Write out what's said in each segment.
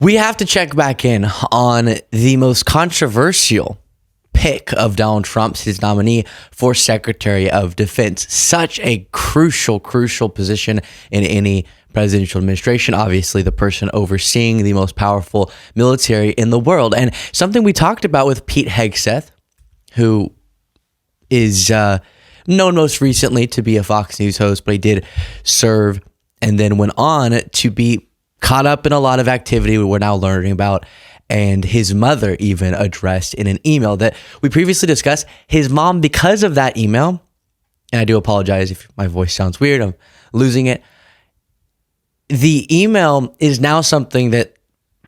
We have to check back in on the most controversial pick of Donald Trump's, his nominee for Secretary of Defense. Such a crucial position in any presidential administration. Obviously, the person overseeing the most powerful military in the world. And something we talked about with Pete Hegseth, who is known most recently to be a Fox News host, but he did serve and then went on to be caught up in a lot of activity we're now learning about, and his mother even addressed in an email that we previously discussed. His mom, because of that email, and I do apologize if my voice sounds weird, I'm losing it. The email is now something that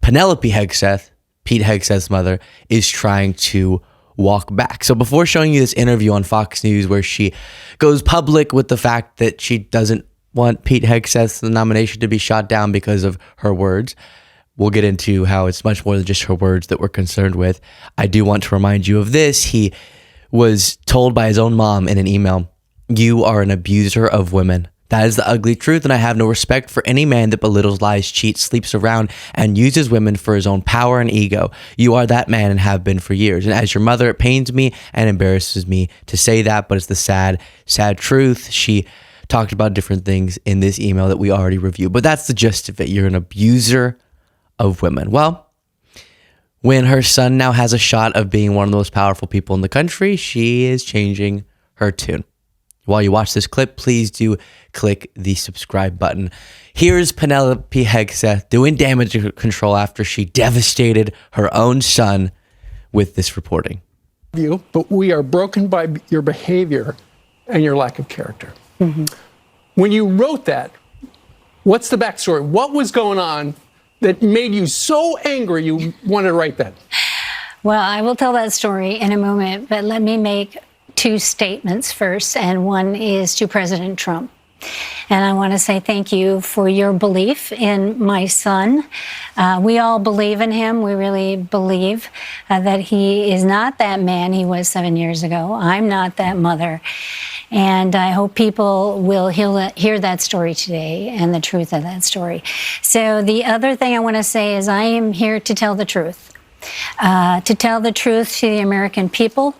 Penelope Hegseth, Pete Hegseth's mother, is trying to walk back. So before showing you this interview on Fox News where she goes public with the fact that she doesn't want Pete Hegseth's nomination to be shot down because of her words, we'll get into how it's much more than just her words that we're concerned with. I do want to remind you of this. He was told by his own mom in an email, "You are an abuser of women. That is the ugly truth, and I have no respect for any man that belittles, lies, cheats, sleeps around, and uses women for his own power and ego. You are that man and have been for years. And as your mother, it pains me and embarrasses me to say that, but it's the sad truth." She talked about different things in this email that we already reviewed, but that's the gist of it. You're an abuser of women. Well, when her son now has a shot of being one of the most powerful people in the country, she is changing her tune. While you watch this clip, please do click the subscribe button. Here's Penelope Hegseth doing damage control after she devastated her own son with this reporting. But we are broken by your behavior and your lack of character. Mm-hmm. When you wrote that, what's the backstory? What was going on that made you so angry you wanted to write that? Well, I will tell that story in a moment, but let me make two statements first, and one is to President Trump. And I want to say thank you for your belief in my son. We all believe in him. We really believe that he is not that man he was 7 years ago. I'm not that mother. And I hope people will hear that story today and the truth of that story. So the other thing I want to say is I am here to tell the truth. To tell the truth to the American people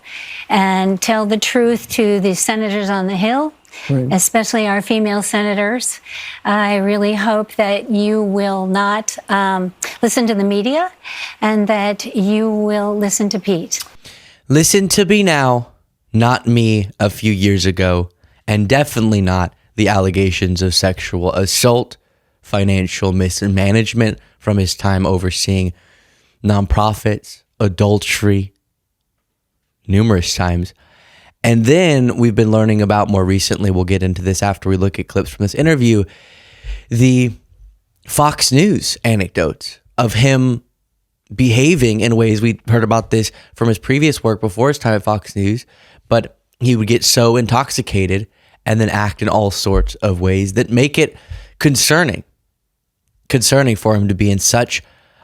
and tell the truth to the senators on the Hill, right, especially our female senators. I really hope that you will not listen to the media and that you will listen to Pete. Listen to me now, not me a few years ago, and definitely not the allegations of sexual assault, financial mismanagement from his time overseeing nonprofits, adultery, numerous times. And then we've been learning about more recently, we'll get into this after we look at clips from this interview, the Fox News anecdotes of him behaving in ways. We heard about this from his previous work before his time at Fox News, but he would get so intoxicated and then act in all sorts of ways that make it concerning for him to be in such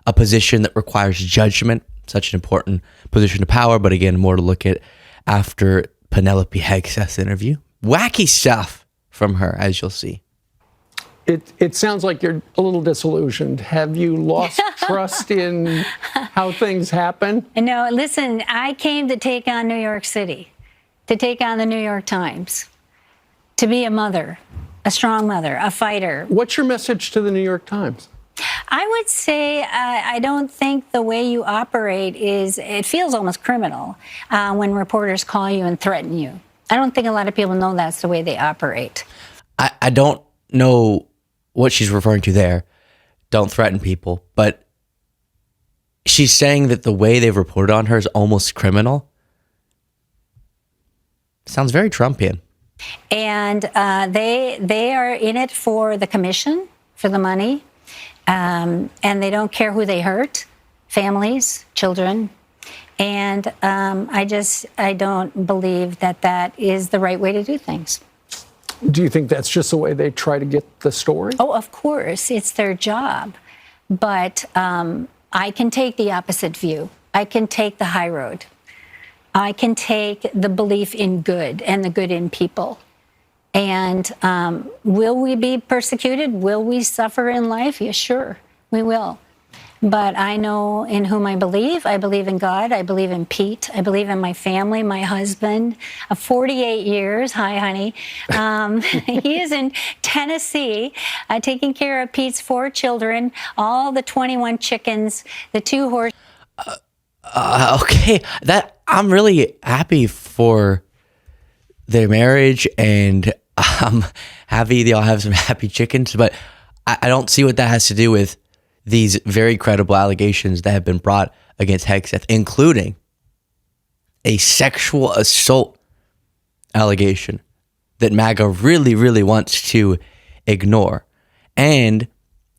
a position that requires judgment, such an important position of power. But again, more to look at after Penelope Hegseth's interview. Wacky stuff from her, as you'll see. It sounds like you're a little disillusioned. Have you lost trust in how things happen? No, listen, I came to take on New York City, to take on the New York Times, to be a mother, a strong mother, a fighter. What's your message to the New York Times? I would say I don't think the way you operate it feels almost criminal when reporters call you and threaten you. I don't think a lot of people know that's the way they operate. I don't know what she's referring to there. Don't threaten people. But she's saying that the way they've reported on her is almost criminal. Sounds very Trumpian. And they are in it for the commission, for the money. And they don't care who they hurt, families, children. And I don't believe that is the right way to do things. Do you think that's just the way they try to get the story? Oh, of course. It's their job. But I can take the opposite view. I can take the high road. I can take the belief in good and the good in people. And will we be persecuted? Will we suffer in life? Yes, sure, we will. But I know in whom I believe. I believe in God. I believe in Pete. I believe in my family, my husband of 48 years. Hi, honey. He is in Tennessee taking care of Pete's 4 children, all the 21 chickens, the 2 horses. Okay, that I'm really happy for their marriage, and I'm happy they all have some happy chickens, but I don't see what that has to do with these very credible allegations that have been brought against Hegseth, including a sexual assault allegation that MAGA really, really wants to ignore. And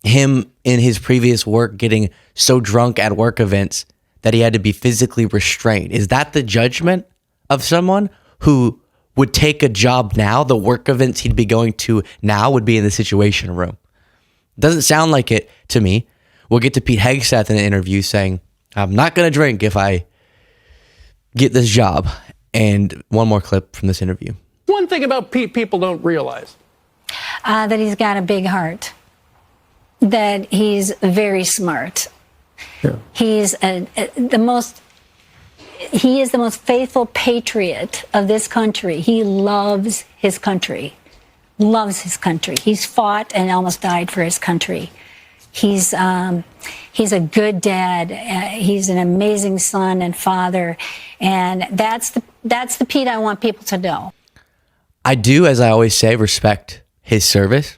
him in his previous work getting so drunk at work events that he had to be physically restrained. Is that the judgment of someone who would take a job now? The work events he'd be going to now would be in the Situation Room. Doesn't sound like it to me. We'll get to Pete Hegseth in an interview saying, I'm not going to drink if I get this job. And one more clip from this interview. One thing about Pete people don't realize. That he's got a big heart, that he's very smart. Yeah. He is the most faithful patriot of this country. He loves his country. He's fought and almost died for his country. He's a good dad. He's an amazing son and father, and that's the Pete I want people to know. I do, as I always say, respect his service.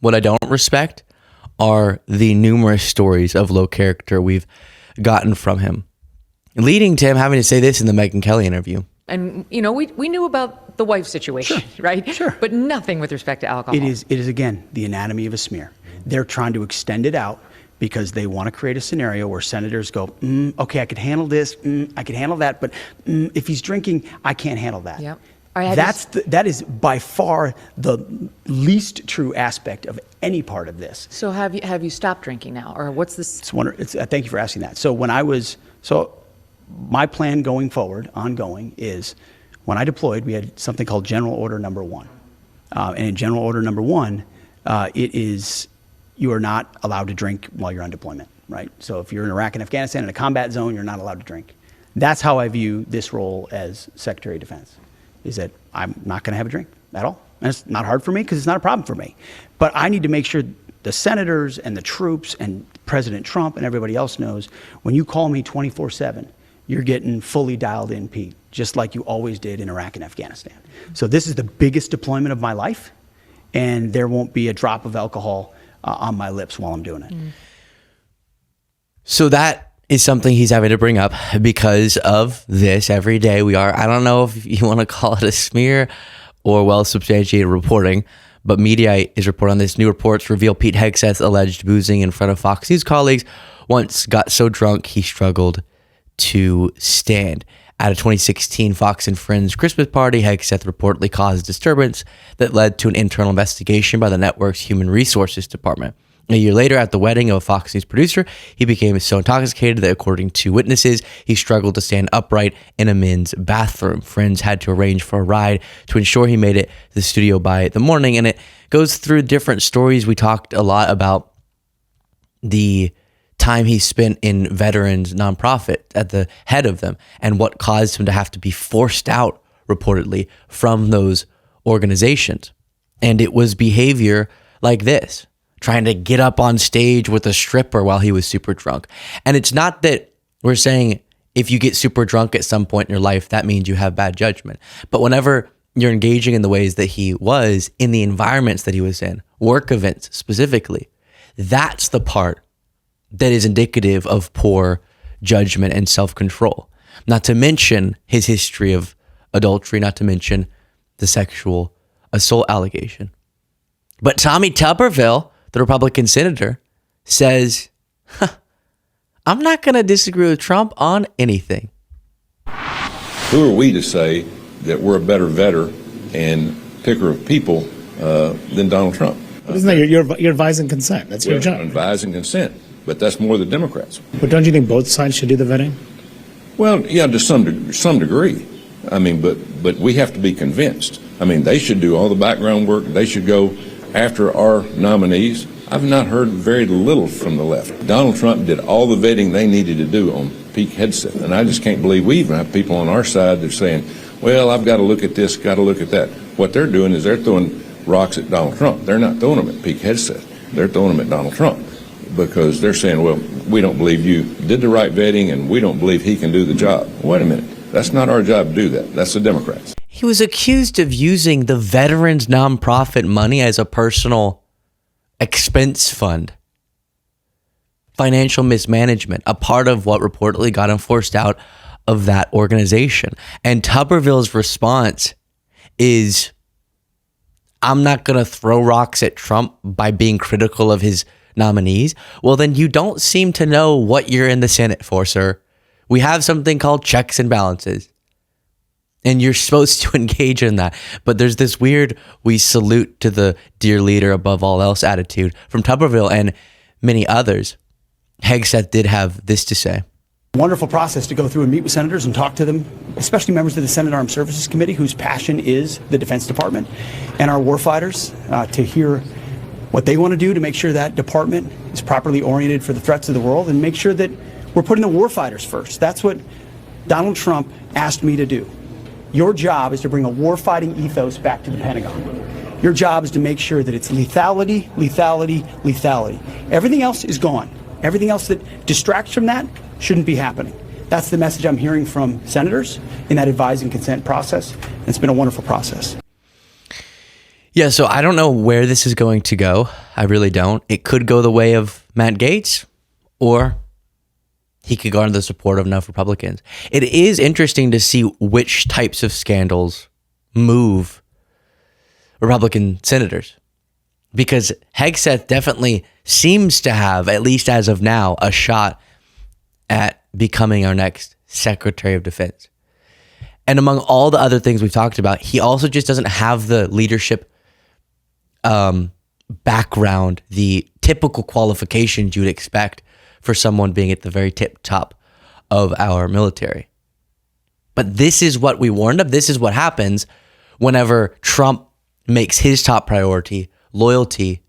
What I don't respect are the numerous stories of low character we've gotten from him, leading to him having to say this in the Megyn Kelly interview. And, you know, we knew about the wife situation, right? Sure. But nothing with respect to alcohol. It is again, the anatomy of a smear. They're trying to extend it out because they want to create a scenario where senators go, okay, I could handle this, I could handle that, but if he's drinking, I can't handle that. Yep. That is by far the least true aspect of any part of this. So have you stopped drinking now, or what's this? Thank you for asking that. So my plan going forward, ongoing, is when I deployed, we had something called General Order Number 1. And in General Order Number 1, it is you are not allowed to drink while you're on deployment, right? So if you're in Iraq and Afghanistan in a combat zone, you're not allowed to drink. That's how I view this role as Secretary of Defense, is that I'm not going to have a drink at all. And it's not hard for me because it's not a problem for me. But I need to make sure the senators and the troops and President Trump and everybody else knows when you call me 24/7, you're getting fully dialed in, Pete, just like you always did in Iraq and Afghanistan. So this is the biggest deployment of my life, and there won't be a drop of alcohol on my lips while I'm doing it. So that is something he's having to bring up because of this. Every day I don't know if you want to call it a smear or well-substantiated reporting, but media is reporting on this. New reports reveal Pete Hegseth's alleged boozing in front of Fox News colleagues once got so drunk he struggled to stand. At a 2016 Fox and Friends Christmas party, Hegseth reportedly caused disturbance that led to an internal investigation by the network's Human Resources Department. A year later, at the wedding of a Fox News producer, he became so intoxicated that, according to witnesses, he struggled to stand upright in a men's bathroom. Friends had to arrange for a ride to ensure he made it to the studio by the morning, and it goes through different stories. We talked a lot about the time he spent in veterans nonprofit at the head of them and what caused him to have to be forced out, reportedly, from those organizations. And it was behavior like this, trying to get up on stage with a stripper while he was super drunk. And it's not that we're saying if you get super drunk at some point in your life, that means you have bad judgment. But whenever you're engaging in the ways that he was, in the environments that he was in, work events specifically, that's the part that is indicative of poor judgment and self-control. Not to mention his history of adultery, not to mention the sexual assault allegation. But Tommy Tuberville, the Republican senator, says, I'm not going to disagree with Trump on anything. Who are we to say that we're a better vetter and picker of people than Donald Trump? Isn't that you're advising consent? That's your job. Advising consent, but that's more the Democrats. But don't you think both sides should do the vetting? Well, yeah, to some degree. I mean, but we have to be convinced. I mean, they should do all the background work. They should go after our nominees. I've not heard very little from the left. Donald Trump did all the vetting they needed to do on Pete Hegseth, and I just can't believe we even have people on our side that are saying, well, I've got to look at this, got to look at that. What they're doing is they're throwing rocks at Donald Trump. They're not throwing them at Pete Hegseth. They're throwing them at Donald Trump because they're saying, well, we don't believe you did the right vetting and we don't believe he can do the job. Wait a minute. That's not our job to do that. That's the Democrats. He was accused of using the veterans nonprofit money as a personal expense fund. Financial mismanagement, a part of what reportedly got him forced out of that organization. And Tuberville's response is, I'm not going to throw rocks at Trump by being critical of his nominees. Well, then you don't seem to know what you're in the Senate for, sir. We have something called checks and balances, and you're supposed to engage in that. But there's this weird, we salute to the dear leader above all else attitude from Tuberville and many others. Hegseth did have this to say. Wonderful process to go through and meet with senators and talk to them, especially members of the Senate Armed Services Committee, whose passion is the Defense Department, and our warfighters, to hear what they want to do to make sure that department is properly oriented for the threats of the world and make sure that we're putting the warfighters first. That's what Donald Trump asked me to do. Your job is to bring a warfighting ethos back to the Pentagon. Your job is to make sure that it's lethality, lethality, lethality. Everything else is gone. Everything else that distracts from that shouldn't be happening. That's the message I'm hearing from senators in that advise and consent process. And it's been a wonderful process. Yeah, so I don't know where this is going to go. I really don't. It could go the way of Matt Gaetz, or he could garner the support of enough Republicans. It is interesting to see which types of scandals move Republican senators, because Hegseth definitely seems to have, at least as of now, a shot at becoming our next Secretary of Defense. And among all the other things we've talked about, he also just doesn't have the leadership background, the typical qualifications you'd expect for someone being at the very tip top of our military. But this is what we warned of. This is what happens whenever Trump makes his top priority loyalty,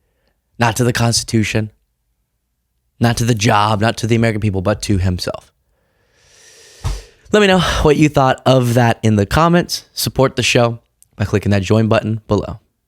not to the Constitution, not to the job, not to the American people, but to himself. Let me know what you thought of that in the comments. Support the show by clicking that join button below.